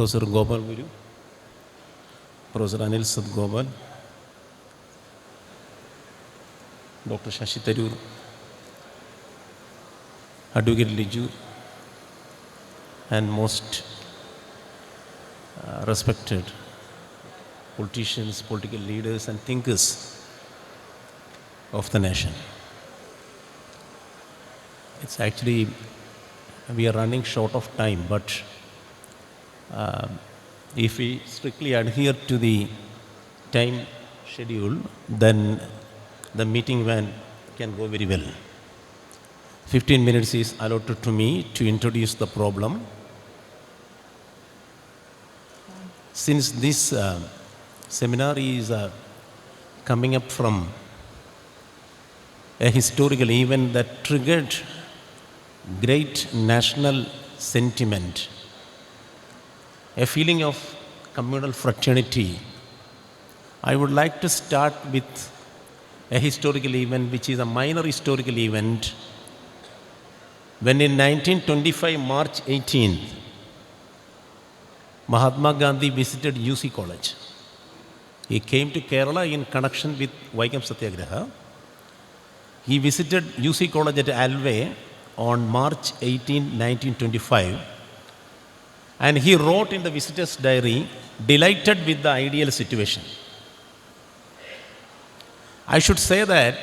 Professor Gopal Guru, Professor Anil Sadgopal, Dr. Shashi Tharoor, Advocate Liju, and most respected politicians, political leaders, and thinkers of the nation. It's actually, we are running short of time, but if we strictly adhere to the time schedule, then the meeting can go very well. 15 minutes is allotted to me to introduce the problem. Since this seminar is coming up from a historical event that triggered great national sentiment, a feeling of communal fraternity, I would like to start with a historical event which is a minor historical event. When in 1925, March 18th, Mahatma Gandhi visited UC College. He came to Kerala in connection with Vaikam Satyagraha. He visited UC College at Alvey on March 18, 1925, and he wrote in the visitor's diary, delighted with the ideal situation. I should say that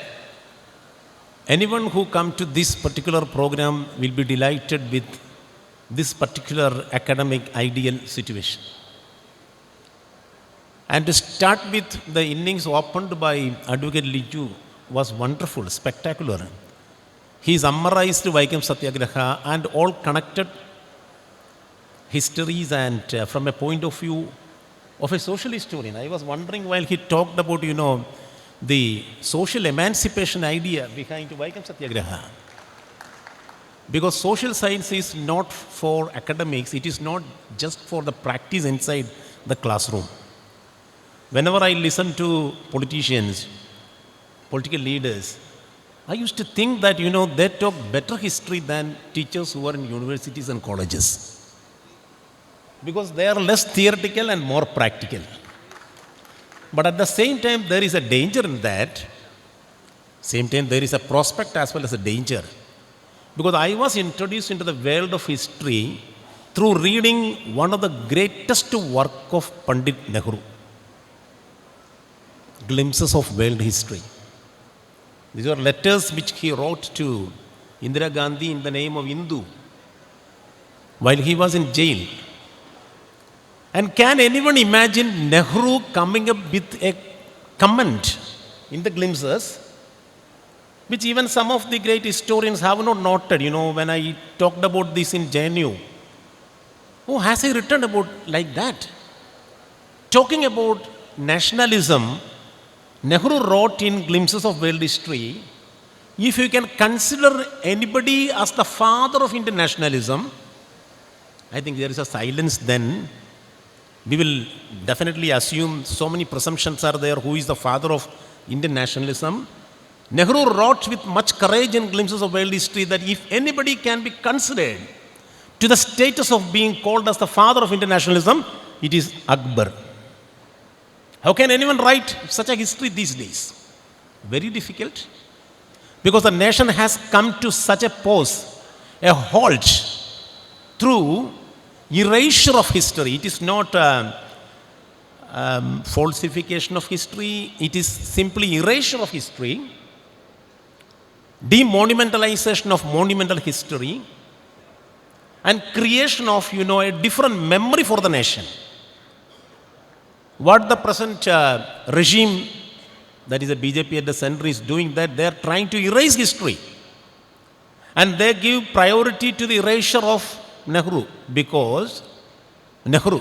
anyone who comes to this particular program will be delighted with this particular academic ideal situation. And to start with, the innings opened by Advocate Liju was wonderful, spectacular. He summarized Vaikam Satyagraha and all connected histories, and from a point of view of a social historian. I was wondering while he talked about, the social emancipation idea behind Vaikam Satyagraha. Because social science is not for academics, it is not just for the practice inside the classroom. Whenever I listen to politicians, political leaders, I used to think that, they talk better history than teachers who are in universities and colleges. Because they are less theoretical and more practical. But at the same time, there is a danger in that. Same time, there is a prospect as well as a danger. Because I was introduced into the world of history through reading one of the greatest work of Pandit Nehru, Glimpses of World History. These are letters which he wrote to Indira Gandhi in the name of Hindu while he was in jail. And can anyone imagine Nehru coming up with a comment in the Glimpses, which even some of the great historians have not noted, when I talked about this in JNU. Oh, has he written about like that? Talking about nationalism, Nehru wrote in Glimpses of World History, if you can consider anybody as the father of Indian nationalism, I think there is a silence then. We will definitely assume so many presumptions are there who is the father of Indian nationalism. Nehru wrote with much courage in Glimpses of World History that if anybody can be considered to the status of being called as the father of Indian nationalism, it is Akbar. How can anyone write such a history these days? Very difficult. Because the nation has come to such a pause, a halt, through erasure of history. It is not falsification of history, it is simply erasure of history, demonumentalization of monumental history, and creation of, a different memory for the nation. What the present regime, that is the BJP at the center, is doing, that they are trying to erase history. And they give priority to the erasure of Nehru, because Nehru,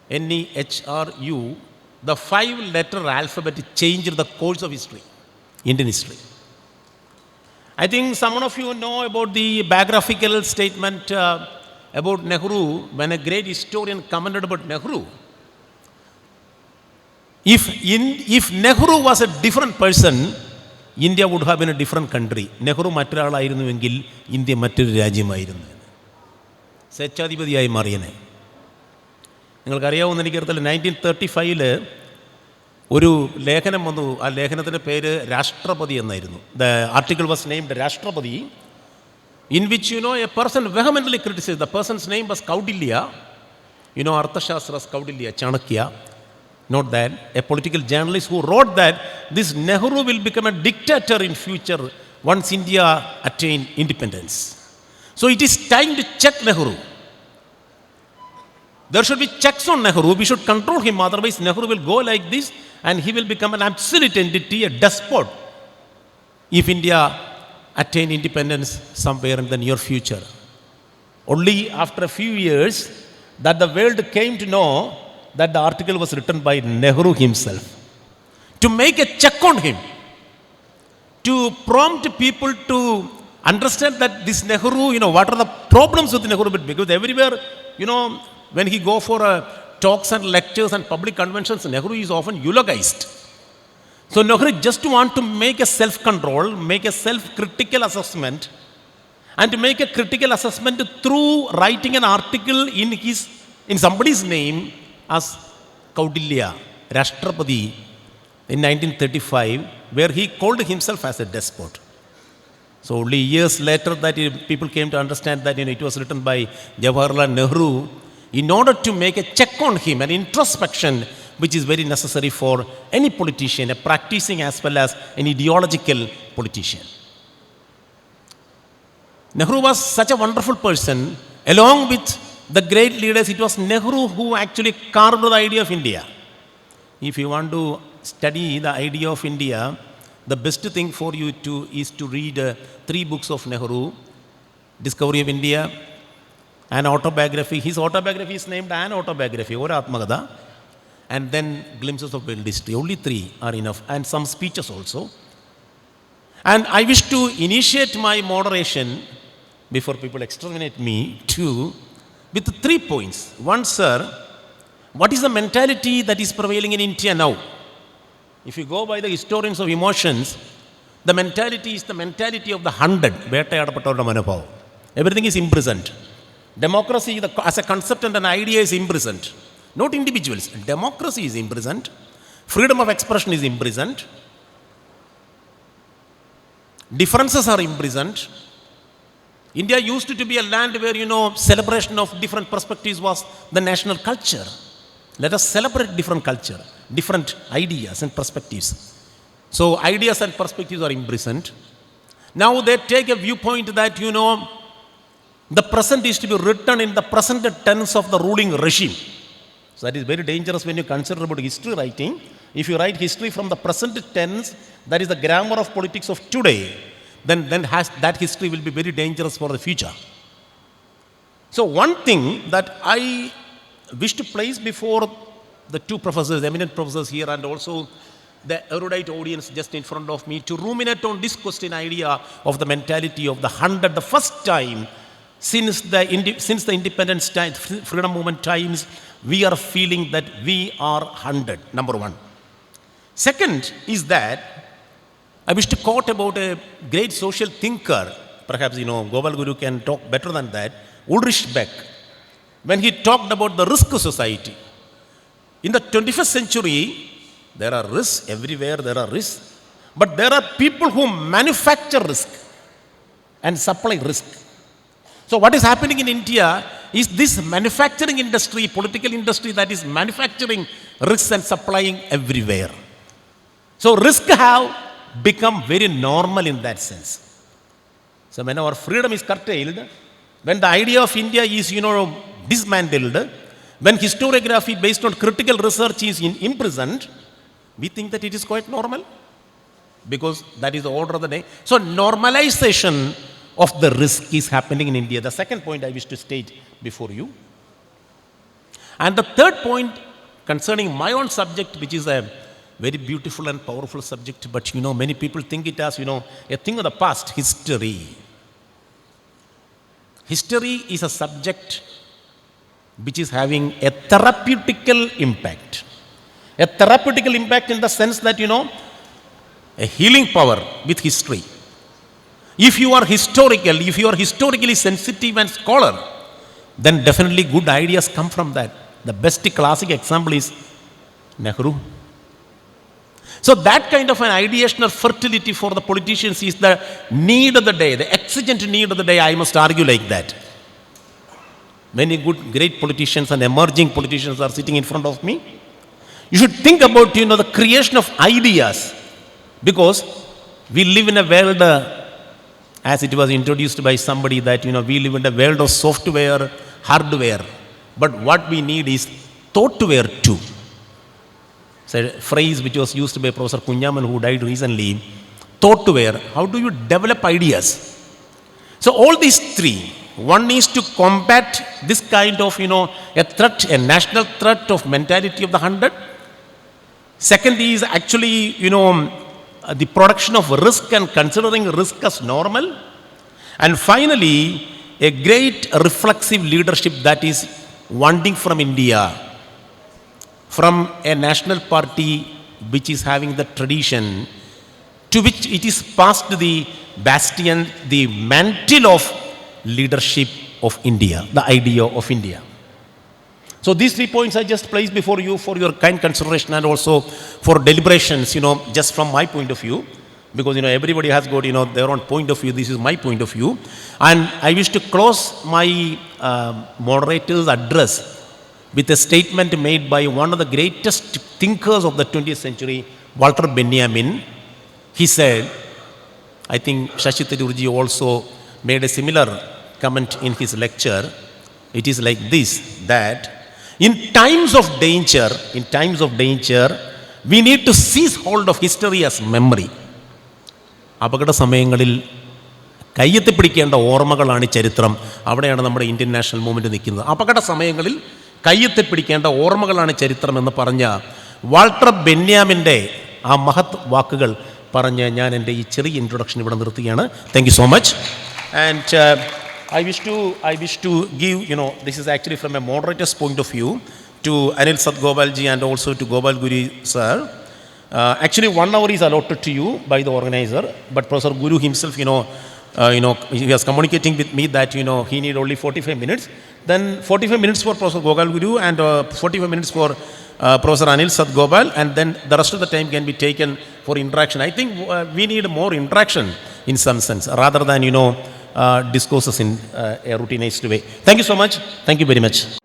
Nehru, the 5-letter alphabet changed the course of history, Indian history. I think some of you know about the biographical statement about Nehru, when a great historian commented about Nehru. If Nehru was a different person, India would have been a different country. Nehru മറ്റൊരാളായിരുന്നുവെങ്കിൽ India മറ്റൊരു രാജ്യമായിരുന്നു. സ്വേച്ഛാധിപതിയായി മാറിയനെ. നിങ്ങൾക്കറിയാവുന്ന എനിക്കറിയത്തില്ല, 1935 ഒരു ലേഖനം വന്നു. ആ ലേഖനത്തിൻ്റെ പേര് രാഷ്ട്രപതി എന്നായിരുന്നു. ദ ആർട്ടിക്കിൾ വാസ് നെയിംഡ് രാഷ്ട്രപതി, in which a person vehemently criticized. The person's name was Kaudilya. Arthashastra's Kaudilya, Chanakya. Not that. A political journalist who wrote that this Nehru will become a dictator in future once India attain independence. So it is time to check Nehru. There should be checks on Nehru. We should control him. Otherwise, Nehru will go like this and he will become an absolute entity, a despot, if India attain independence somewhere in the near future. Only after a few years that the world came to know that the article was written by Nehru himself. To make a check on him, to prompt people to understand that this Nehru, what are the problems with Nehru? Because everywhere, when he go for talks and lectures and public conventions, Nehru is often eulogized. So Nehru just want to make a self-control, make a self-critical assessment, and to make a critical assessment through writing an article in somebody's name as Kaudilya, Rashtrapati, in 1935, where he called himself as a despot. So only years later that people came to understand that it was written by Jawaharlal Nehru in order to make a check on him, an introspection which is very necessary for any politician, a practicing as well as an ideological politician. Nehru was such a wonderful person. Along with the great leaders, it was Nehru who actually carved the idea of India. If you want to study the idea of India, the best thing for you is to read 3 books of Nehru: Discovery of India, an autobiography. His autobiography is named An Autobiography, or Atmakatha, and then Glimpses of World History. Only 3 are enough, and some speeches also. And I wish to initiate my moderation before people exterminate me too with 3 points. One, sir, what is the mentality that is prevailing in India now? If you go by the historians of emotions, the mentality is the mentality of the 100. Everything is imprisoned. Democracy as a concept and an idea is imprisoned. Not individuals. Democracy is imprisoned. Freedom of expression is imprisoned. Differences are imprisoned. India used to be a land where, celebration of different perspectives was the national culture. Let us celebrate different culture, different ideas and perspectives. So ideas and perspectives are imprisoned. Now they take a viewpoint that, the present is to be written in the present tense of the ruling regime. So that is very dangerous when you consider about history writing. If you write history from the present tense, that is the grammar of politics of today, then that history will be very dangerous for the future. So one thing that I wish to place before the 2 professors, eminent professors here, and also the erudite audience just in front of me, to ruminate on this question idea of the mentality of the 100, the first time since the independence time, freedom movement times, we are feeling that we are 100, number 1. Second is that I wish to quote about a great social thinker, perhaps, Gopal Guru can talk better than that, Ulrich Beck, when he talked about the risk society. In the 21st century, there are risks everywhere, there are risks, but there are people who manufacture risk and supply risk. So what is happening in India is this manufacturing industry, political industry that is manufacturing risks and supplying everywhere. So risk have become very normal in that sense. So when our freedom is curtailed, when the idea of India is, dismantled, when historiography based on critical research is imprisoned, we think that it is quite normal because that is the order of the day. So normalization of the risk is happening in India. The second point I wish to state before you. And the third point concerning my own subject, which is a very beautiful and powerful subject, but many people think it as, a thing of the past, history. History is a subject which is having a therapeutical impact. A therapeutical impact in the sense that, a healing power with history. If you are historical, if you are historically sensitive and scholar, then definitely good ideas come from that. The best classic example is Nehru. So that kind of an ideational fertility for the politicians is the need of the day, the exigent need of the day, I must argue like that. Many good, great politicians and emerging politicians are sitting in front of me. You should think about, the creation of ideas, because we live in a world, as it was introduced by somebody, that, we live in a world of software, hardware. But what we need is thoughtware too. It's a phrase which was used by Professor Kunyaman, who died recently. Thoughtware. How do you develop ideas? So all these three, one is to combat this kind of, a threat, a national threat of mentality of the 100. Second is actually, the production of risk and considering risk as normal. And finally, a great reflexive leadership that is wanting from India, from a national party which is having the tradition, to which it is passed the bastion, the mantle of leadership of India, the idea of India. So these 3 points I just placed before you for your kind consideration and also for deliberations, just from my point of view, because, everybody has got, their own point of view. This is my point of view. And I wish to close my moderator's address with a statement made by one of the greatest thinkers of the 20th century, Walter Benjamin. He said, I think Shashi Tharoorji also made a similar comment in his lecture. It is like this, that in times of danger, we need to seize hold of history as memory. അപകട സമയങ്ങളിൽ കയ്യെത്തിപ്പിടിക്കേണ്ട ഓർമ്മകളാണ് ചരിത്രം. അവിടെയാണ് നമ്മുടെ Indian national movement നിൽക്കുന്നത്. അപകട സമയങ്ങളിൽ കയ്യെത്തിപ്പിടിക്കേണ്ട ഓർമ്മകളാണ് ചരിത്രം എന്ന് പറഞ്ഞ വാൾട്ടർ ബെന്യാമിൻ്റെ ആ മഹത് വാക്കുകൾ പറഞ്ഞ് ഞാൻ എൻ്റെ ഈ ചെറിയ ഇൻട്രൊഡക്ഷൻ ഇവിടെ നിർത്തുകയാണ്. Thank you so much. And I wish to give, this is actually from a moderator's point of view, to Anil Sadgobalji and also to Gopal Guru sir. Actually 1 hour is allotted to you by the organizer, but Professor Guru himself, he was communicating with me that, he need only 45 minutes. Then 45 minutes for Professor Gopal Guru and 45 minutes for Professor Anil Sadgopal, and then the rest of the time can be taken for interaction. I think we need more interaction in some sense, rather than, discourses in a routinized way. Thank you so much. Thank you very much.